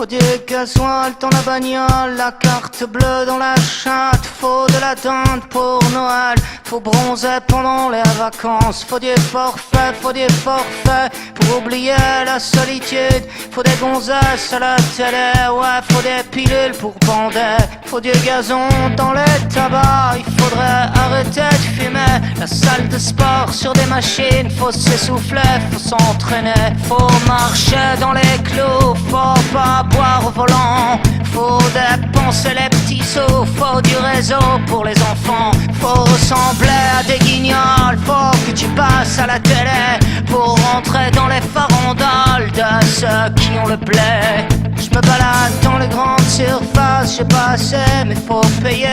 Faut du gasoil dans la bagnole, la carte bleue dans la chatte. Faut de la dinde pour Noël, faut bronzer pendant les vacances. Faut du forfait pour oublier la solitude. Faut des gonzesses à la télé, ouais, faut des pilules pour bander. Faut du gazon dans les tabacs, il faudrait arrêter de fumer. La salle de sport sur des machines, faut s'essouffler, faut s'entraîner. Faut marcher dans les clous, faut pas boire au volant. Faut dépenser les petits sous, faut du réseau pour les enfants. Faut ressembler à des guignols, faut que tu passes à la télé pour rentrer dans les farandoles de ceux qui ont le blé. Je me balade dans les grandes surfaces, j'ai pas assez mais faut payer.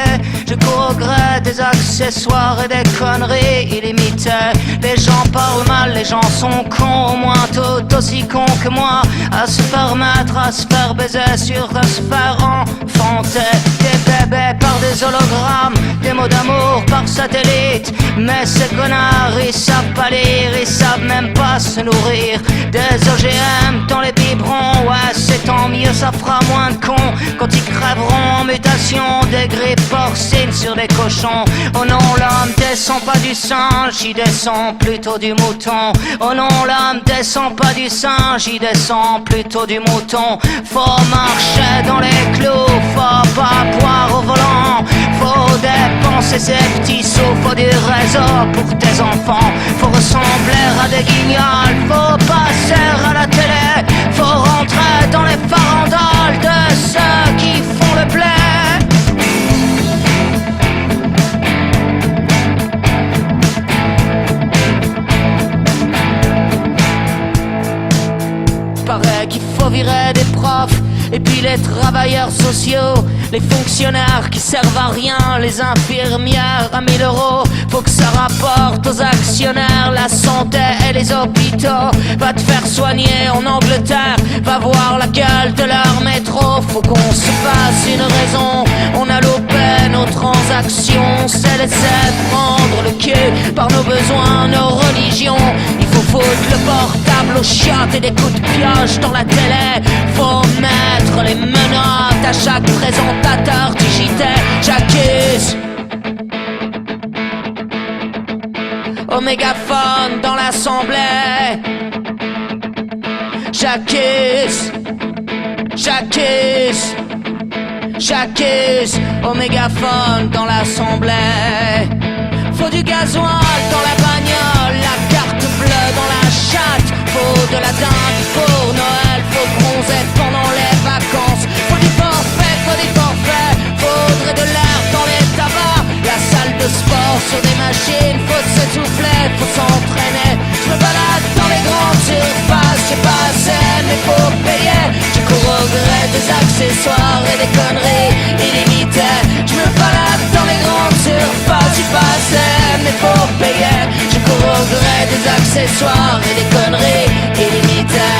Je cours au gré des accessoires et des conneries illimitées. Les gens parlent mal, les gens sont cons, au moins tout aussi cons que moi. À se faire mettre, à se faire baiser, à se faire enfanter. Des bébés par des hologrammes, des mots d'amour par satellite. Mais ces connards, ils savent pas lire, ils savent même pas se nourrir. Des OGM dans les biberons, ouais c'est tant mieux, ça fera moins de cons quand ils crèveront en mutation. Des grippes porcines sur des cochons. Oh non, l'homme descend pas du singe, il descend plutôt du mouton. Oh non, l'homme descend pas du singe, il descend plutôt du mouton. Faut marcher dans les clous, faut pas boire au volant. Faut dépenser ses petits sous, faut du réseau pour tes enfants. Faut ressembler à des guignols, faut passer à la télé. Faut rentrer dans les farandoles de ceux qui font le blé. Paraît qu'il faut virer des profs et puis les travailleurs sociaux, les fonctionnaires qui servent à rien, les infirmières à 1000 €. Faut que ça rapporte aux actionnaires la santé et les hôpitaux. Va te faire soigner en Angleterre, va voir la gueule de leur métro. Faut qu'on se fasse une raison, on a loupé nos transactions. C'est laisser prendre le cul par nos besoins, nos religions. Il faut foutre le portable aux chiottes et des coups de pioche dans la télé. Faut mettre les menottes à chaque présentateur du JT. J'accuse au mégaphone dans l'assemblée. J'accuse au mégaphone dans l'assemblée. Faut du gasoil dans la bagnole, la carte bleue dans la chatte. Faut de la dinde pour Noël, faut bronzer pendant les vacances. Faut du forfait, faudrait de l'air dans les tabacs. La salle de sport sur des machines, faut s'essouffler, faut s'entraîner. Je me balade dans les grandes surfaces, j'ai pas assez mais faut payer. Je cours au gré des accessoires et des conneries illimitées. Je me balade dans les grandes surfaces, j'ai pas assez mais faut payer. Je cours au gré des accessoires et des conneries illimitées.